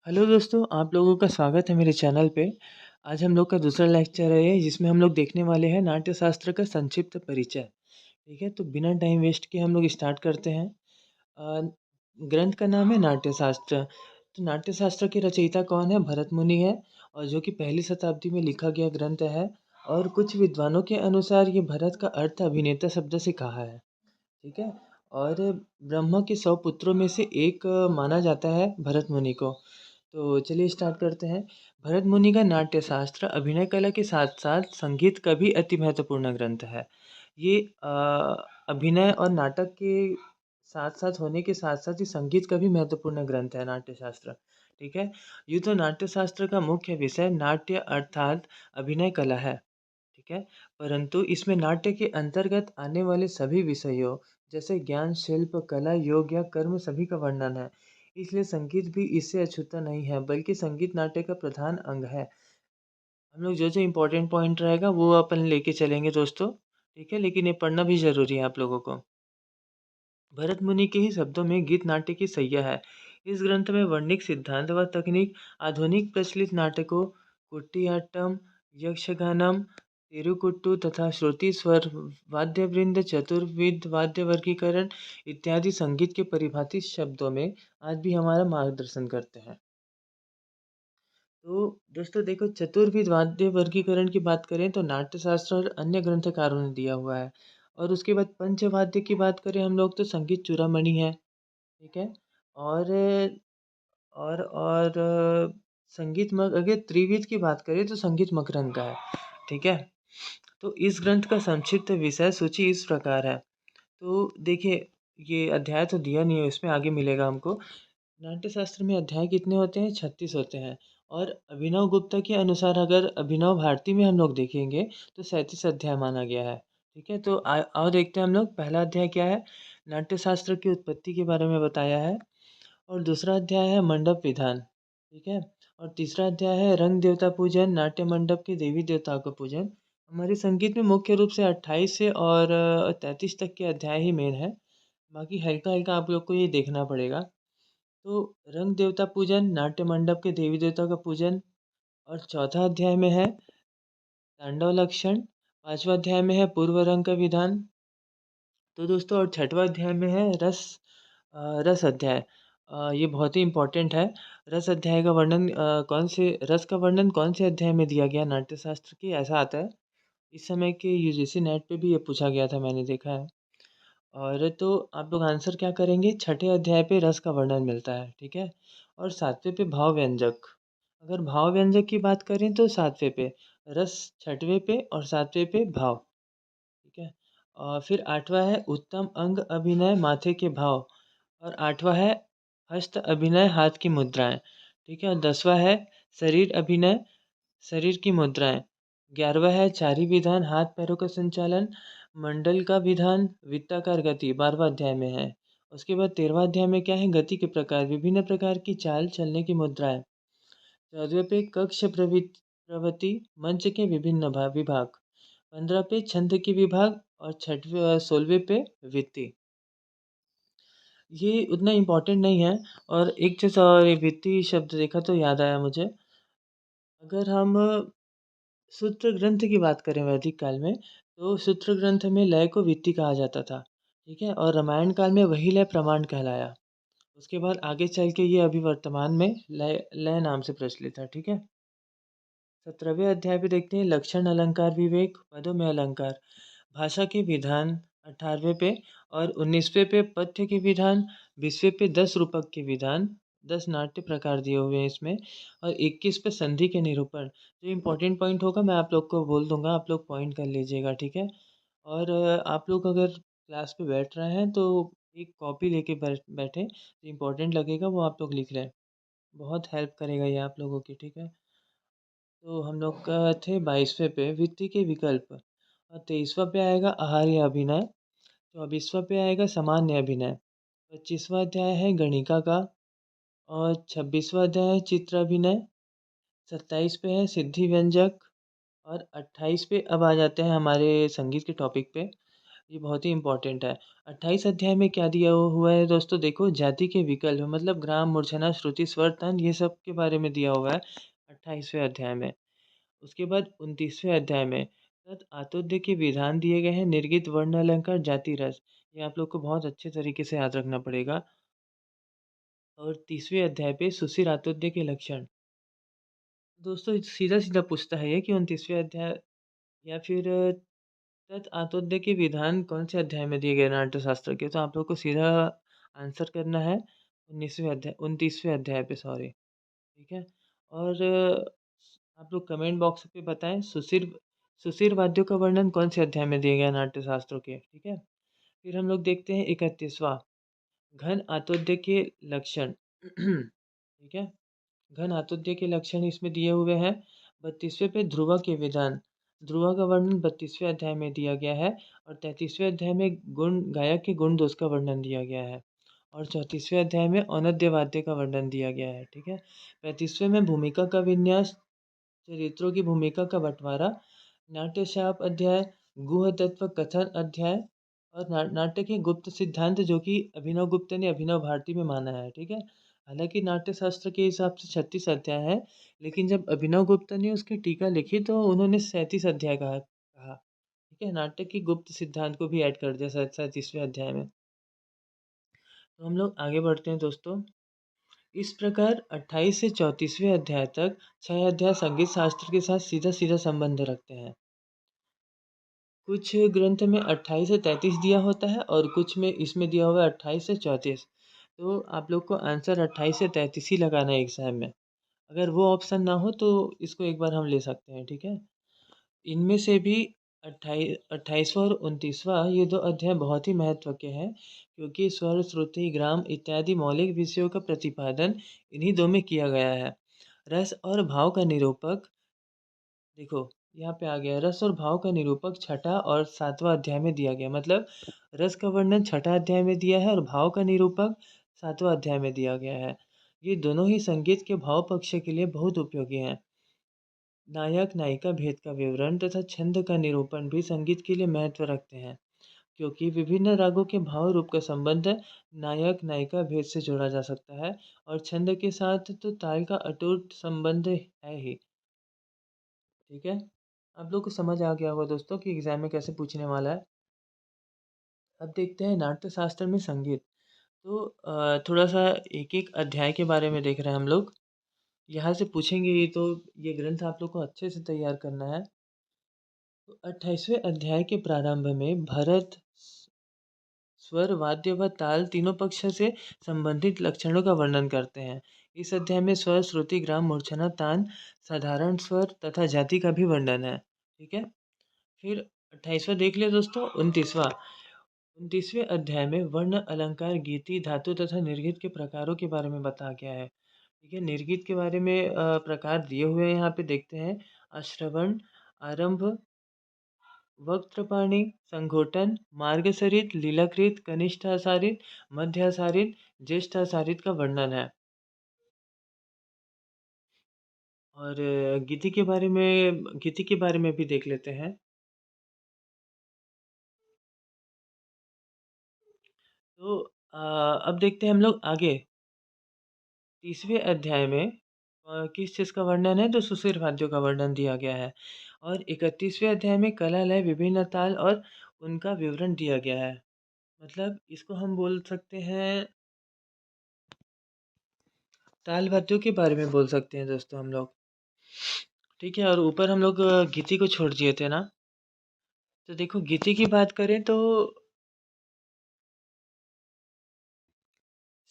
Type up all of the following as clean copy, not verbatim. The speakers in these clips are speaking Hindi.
हेलो दोस्तों, आप लोगों का स्वागत है मेरे चैनल पे। आज हम लोग का दूसरा लेक्चर है जिसमें हम लोग देखने वाले हैं नाट्य शास्त्र का संक्षिप्त परिचय। ठीक है, तो बिना टाइम वेस्ट किए हम लोग स्टार्ट करते हैं। अ, ग्रंथ का नाम है नाट्य शास्त्र। तो नाट्य शास्त्र के रचयिता कौन है? भरत मुनि है, और जो कि पहली शताब्दी में लिखा गया ग्रंथ है। और कुछ विद्वानों के अनुसार ये भरत का अर्थ अभिनेता शब्द से कहा है। ठीक है। और ब्रह्मा के 100 पुत्रों में से एक माना जाता है भरत मुनि को। तो चलिए स्टार्ट करते हैं। भरत मुनि का नाट्य शास्त्र अभिनय कला के साथ साथ संगीत का भी अति महत्वपूर्ण ग्रंथ है। ये अभिनय और नाटक के साथ साथ होने के साथ साथ ही संगीत का भी महत्वपूर्ण ग्रंथ है नाट्य शास्त्र। ठीक है। यूँ तो नाट्य शास्त्र का मुख्य विषय नाट्य अर्थात अभिनय कला है। ठीक है। परंतु इसमें नाट्य के अंतर्गत आने वाले सभी विषयों जैसे ज्ञान, शिल्प, कला, योग या कर्म सभी का वर्णन है। इसलिए संगीत भी इससे अछूता नहीं है, बल्कि संगीत नाट्य का प्रधान अंग है। हम लोग जो इम्पोर्टेंट पॉइंट रहेगा वो अपन लेके चलेंगे दोस्तों। ठीक है, लेकिन ये पढ़ना भी ज़रूरी है आप लोगों को। भरत मुनि के ही शब्दों में गीत नाट्य की सैया है। इस ग्रंथ में वर्णिक सिद्धांत व तकनीक आधुनिक प्रचलित नाटकों कुटियाट्टम, यक्षगानम, तेरुकुट्टू तथा श्रुति स्वर वाद्यवृंद, चतुर्विध वाद्य वर्गीकरण इत्यादि संगीत के परिभाषित शब्दों में आज भी हमारा मार्गदर्शन करते हैं। तो दोस्तों देखो, चतुर्विध वाद्य वर्गीकरण की बात करें तो नाट्यशास्त्र और अन्य ग्रंथकारों ने दिया हुआ है। और उसके बाद पंचवाद्य की बात करें हम लोग तो संगीत चूड़ामणि है। ठीक है। और संगीत मग अगर त्रिविध की बात करें तो संगीत मकरंद का है। ठीक है। तो इस ग्रंथ का संक्षिप्त विषय सूची इस प्रकार है। तो देखिए, ये अध्याय तो दिया नहीं है, इसमें आगे मिलेगा हमको। नाट्यशास्त्र में अध्याय कितने होते हैं? 36 होते हैं। और अभिनव गुप्ता के अनुसार अगर अभिनव भारती में हम लोग देखेंगे तो 37 अध्याय माना गया है। ठीक है, तो आओ देखते हैं हम लोग। पहला अध्याय क्या है? नाट्यशास्त्र की उत्पत्ति के बारे में बताया है। और दूसरा अध्याय है मंडप विधान। ठीक है। और तीसरा अध्याय है रंग देवता पूजन, नाट्य मंडप के देवी देवताओं का पूजन। हमारे संगीत में मुख्य रूप से 28 से और 33 तक के अध्याय ही मेन है। बाकी हल्का हल्का आप लोग को ये देखना पड़ेगा। तो रंग देवता पूजन, नाट्य मंडप के देवी देवता का पूजन। और चौथा अध्याय में है तांडव लक्षण। पांचवा अध्याय में है पूर्व रंग का विधान। तो दोस्तों, और छठवा अध्याय में है रस अध्याय। ये बहुत ही इम्पोर्टेंट है। रस अध्याय का वर्णन कौन से रस का वर्णन कौन से अध्याय में दिया गया नाट्यशास्त्र की, ऐसा आता है। इस समय के यूजीसी नेट पे भी ये पूछा गया था, मैंने देखा है। और तो आप लोग आंसर क्या करेंगे? छठे अध्याय पे रस का वर्णन मिलता है। ठीक है। और सातवें पे भाव व्यंजक। अगर भाव व्यंजक की बात करें तो सातवें पे रस, छठवें पे और सातवें पे भाव। ठीक है। और फिर आठवां है उत्तम अंग अभिनय माथे के भाव। और आठवां है हस्त अभिनय हाथ की मुद्राएं। ठीक है। और 10वां है शरीर अभिनय शरीर की मुद्राएं। 11वां है चारी विधान हाथ पैरों का संचालन। मंडल का विधान वृत्ताकार गति 12वां अध्याय में है। उसके बाद 13वां अध्याय में क्या है? गति के प्रकार विभिन्न प्रकार की चाल चलने की मुद्राएं। 14वें पे कक्ष प्रवृत्ति मंच के विभिन्न विभाग। 15 पे छंद के विभाग। और 16वें पे वित्ती। ये उतना इम्पोर्टेंट नहीं है। और एक चीज़ और, ये वित्ती शब्द देखा तो याद आया मुझे। अगर हम सूत्र ग्रंथ की बात करें वैदिक काल में, तो सूत्र ग्रंथ में लय को वित्ती कहा जाता था। ठीक है। और रामायण काल में वही लय प्रमाण कहलाया। उसके बाद आगे चल के ये अभी वर्तमान में लय लय नाम से प्रचलित है। ठीक है। 17वें अध्याय पे देखते हैं लक्षण अलंकार विवेक पदों में अलंकार भाषा के विधान। 18वें पे और 19वें पे पद्य के विधान। 20वें पे 10 रूपक के विधान। 10 नाट्य प्रकार दिए हुए हैं इसमें। और 21 पे संधि के निरूपण। जो इम्पोर्टेंट पॉइंट होगा मैं आप लोग को बोल दूंगा, आप लोग पॉइंट कर लीजिएगा। ठीक है। और आप लोग अगर क्लास पे बैठ रहे हैं तो एक कॉपी लेके बैठे, जो इम्पोर्टेंट लगेगा वो आप लोग लिख लें। बहुत हेल्प करेगा ये आप लोगों की। ठीक है। तो हम लोग का थे 22वें पे वित्ती के विकल्प। और 23वां पे आएगा आहार्य अभिनय। 24वां पे आएगा सामान्य अभिनय। 25वां अध्याय है गणिका का। और 26वां अध्याय है चित्र अभिनय। 27 पे है सिद्धि व्यंजक। और 28 पे अब आ जाते हैं हमारे संगीत के टॉपिक पे। ये बहुत ही इम्पोर्टेंट है। 28 अध्याय में क्या दिया हुआ है दोस्तों, देखो जाति के विकल्प मतलब ग्राम, मूर्छना, श्रुति, स्वर, तान ये सब के बारे में दिया हुआ है 28वें अध्याय में। उसके बाद 29वें अध्याय में तत् आतोद्य के विधान दिए गए हैं, निर्गीत, वर्ण, अलंकार, जाति, रस। ये आप लोग को बहुत अच्छे तरीके से याद रखना पड़ेगा। और 30वें अध्याय पे सुशिर आतोद्य के लक्षण। दोस्तों सीधा-सीधा पूछता है ये कि 29वें अध्याय या फिर तत् आतोद्य के विधान कौन से अध्याय में दिए गए नाट्यशास्त्र के? तो आप लोग को सीधा आंसर करना है 29वें अध्याय पे, सॉरी, ठीक है? और आप लोग कमेंट बॉक्स पे बताएँ सुशिर वाद्यों का वर्णन कौन से अध्याय में दिए गए हैं नाट्यशास्त्रों के, ठीक है? फिर हम लोग देखते हैं 31वां घन आतोद्य के लक्षण, ठीक है? घन आतुल्य के लक्षण इसमें दिए हुए हैं। 32वें पे ध्रुव के विधान, ध्रुव का वर्णन 32वें अध्याय में दिया गया है। और 33वें अध्याय में गुण गायक के गुण दोष का वर्णन दिया गया है। और 34वें अध्याय में औनद्य वाद्य का वर्णन दिया गया है, ठीक है। 35वें में भूमिका का विन्यास, चरित्रों की भूमिका का बंटवारा, नाट्यशाप अध्याय, गुह तत्व कथन अध्याय और नाट्य के गुप्त सिद्धांत जो कि अभिनव गुप्त ने अभिनव भारती में माना है, ठीक है। हालांकि नाट्य शास्त्र के हिसाब से 36 अध्याय है, लेकिन जब अभिनव गुप्त ने उसकी टीका लिखी तो उन्होंने 37 अध्याय कहा, ठीक है। नाट्य के गुप्त सिद्धांत को भी ऐड कर दिया 37वें अध्याय में। तो हम लोग आगे बढ़ते हैं दोस्तों। इस प्रकार 28 से 34वें अध्याय तक 6 अध्याय संगीत शास्त्र के साथ सीधा सीधा संबंध रखते हैं। कुछ ग्रंथ में 28 से 33 दिया होता है और कुछ में इसमें दिया हुआ है 28 से 34। तो आप लोग को आंसर 28 से 33 ही लगाना है एग्जाम में। अगर वो ऑप्शन ना हो तो इसको एक बार हम ले सकते हैं, ठीक है। इनमें से भी 28वां और 29वां ये दो अध्याय बहुत ही महत्व के हैं, क्योंकि स्वर, श्रुति, ग्राम इत्यादि मौलिक विषयों का प्रतिपादन इन्हीं दो में किया गया है। रस और भाव का निरूपक, देखो यहाँ पे आ गया, रस और भाव का निरूपक छठा और सातवां अध्याय में दिया गया। मतलब रस का वर्णन छठा अध्याय में दिया है और भाव का निरूपक सातवां अध्याय में दिया गया है। ये दोनों ही संगीत के भाव पक्ष के लिए बहुत उपयोगी हैं। नायक नायिका भेद का विवरण तथा छंद का निरूपण भी संगीत के लिए महत्व रखते हैं, क्योंकि विभिन्न रागों के भाव रूप का संबंध नायक नायिका भेद से जोड़ा जा सकता है। और छंद के साथ तो ताल का अटूट संबंध है ही, ठीक है। आप लोग को समझ आ गया होगा दोस्तों कि एग्जाम में कैसे पूछने वाला है। अब देखते हैं नाट्य शास्त्र में संगीत। तो थोड़ा सा एक एक अध्याय के बारे में देख रहे हैं हम लोग। यहाँ से पूछेंगे ये, तो ये ग्रंथ आप लोग को अच्छे से तैयार करना है। तो 28वें अध्याय के प्रारंभ में भरत स्वर, वाद्य व ताल तीनों पक्ष से संबंधित लक्षणों का वर्णन करते हैं। इस अध्याय में स्वर, श्रुति, ग्राम, मूर्छना, तान, साधारण स्वर तथा जाति का भी वर्णन है, ठीक है। फिर 28वां देख लिया दोस्तों। 29वें अध्याय में वर्ण, अलंकार, गीति, धातु तथा निर्गीत के प्रकारों के बारे में बताया गया है, ठीक है। निर्गीत के बारे में प्रकार दिए हुए हैं, यहाँ पे देखते हैं। अश्रवण, आरंभ, वक्त्रपाणि, संघोटन, मार्गसरित, लीलाकृत, कनिष्ठासारित, मध्यासारित, ज्येष्ठासारित का वर्णन है। और गीति के बारे में भी देख लेते हैं। तो अब देखते हैं हम लोग आगे। 30वें अध्याय में किस चीज़ का वर्णन है, तो सुशीर वाद्यों का वर्णन दिया गया है। और 31वें अध्याय में कला, लय, विभिन्न ताल और उनका विवरण दिया गया है। मतलब इसको हम बोल सकते हैं, ताल वाद्यों के बारे में बोल सकते हैं दोस्तों हम लोग, ठीक है। और ऊपर हम लोग गीति को छोड़ दिए थे ना। तो देखो गीति की बात करें तो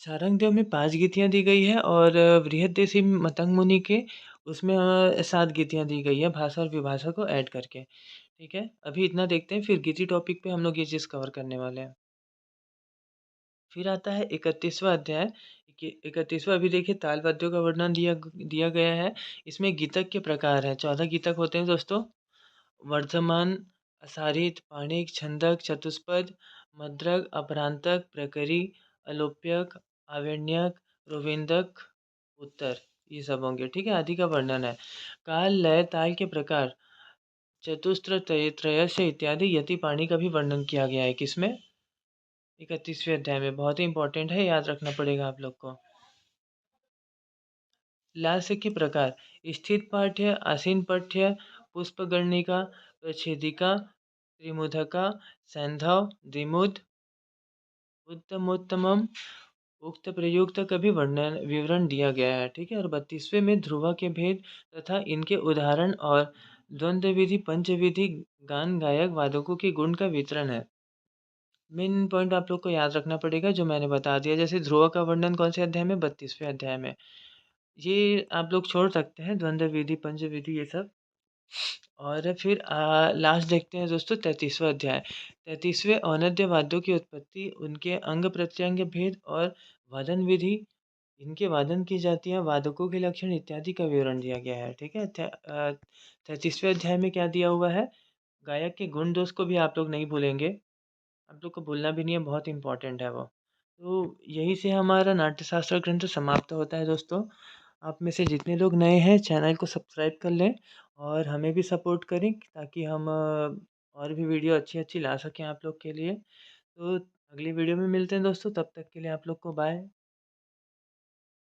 सारंगदेव में 5 गीतियाँ दी गई है और बृहददेशी मतंग मुनि के उसमें 7 गीतियाँ दी गई है भाषा और विभाषा को ऐड करके, ठीक है। अभी इतना देखते हैं, फिर गीति टॉपिक पे हम लोग ये चीज़ कवर करने वाले हैं। फिर आता है 31वां अध्याय। 31वां अभी देखिए, ताल वाद्यों का वर्णन दिया गया है। इसमें गीतक के प्रकार हैं, 14 गीतक होते हैं दोस्तों। वर्धमान, असारित, पाणिक, छंदक, चतुष्पद, मद्रक, अपरांतक, प्रकरी, अलोप्यक, आवर्ण्यक, रोविंदक, उत्तर, ये सब होंगे, ठीक है। आदि का वर्णन है। काल, लय, ताल के प्रकार चतुस्र त्रयस्य इत्यादि यति पाणी का भी वर्णन किया गया है। किसमें? 31वें अध्याय में। बहुत ही इंपॉर्टेंट है, याद रखना पड़ेगा आप लोग को। लास्य के प्रकार: स्थित पाठ्य, आसीन पठ्य, पुष्पगणिका, प्रच्छेदिका, त्रिमुधका, सैंधव, द्विमुद, उत्तमोत्तमम, उक्त प्रयुक्त का भी वर्णन विवरण दिया गया है। ठीक है। और 32वें में ध्रुवा के भेद तथा इनके उदाहरण और द्वंद्व विधि पंचविधि गान गायक वादकों के गुण का वितरण है। मेन पॉइंट आप लोग को याद रखना पड़ेगा जो मैंने बता दिया। जैसे ध्रुव का वर्णन कौन से अध्याय में? 32वें अध्याय में। ये आप लोग छोड़ सकते हैं, द्वंद्व विधि पंचविधि ये सब। और फिर लास्ट देखते हैं दोस्तों 33वां अध्याय। 33वें औनद्य वाद्यों की उत्पत्ति, उनके अंग प्रत्यंग भेद और वादन विधि, इनके वादन की जातियाँ, वादकों के लक्षण इत्यादि का विवरण दिया गया है। ठीक है। 33वें अध्याय में क्या दिया हुआ है? गायक के गुण दोष को भी आप लोग नहीं भूलेंगे, आप लोग को भूलना भी नहीं है, बहुत इंपॉर्टेंट है वो। तो यही से हमारा नाट्यशास्त्र ग्रंथ समाप्त होता है दोस्तों। आप में से जितने लोग नए हैं चैनल को सब्सक्राइब कर लें और हमें भी सपोर्ट करें ताकि हम और भी वीडियो अच्छी अच्छी ला सकें आप लोग के लिए। तो अगली वीडियो में मिलते हैं दोस्तों, तब तक के लिए आप लोग को बाय।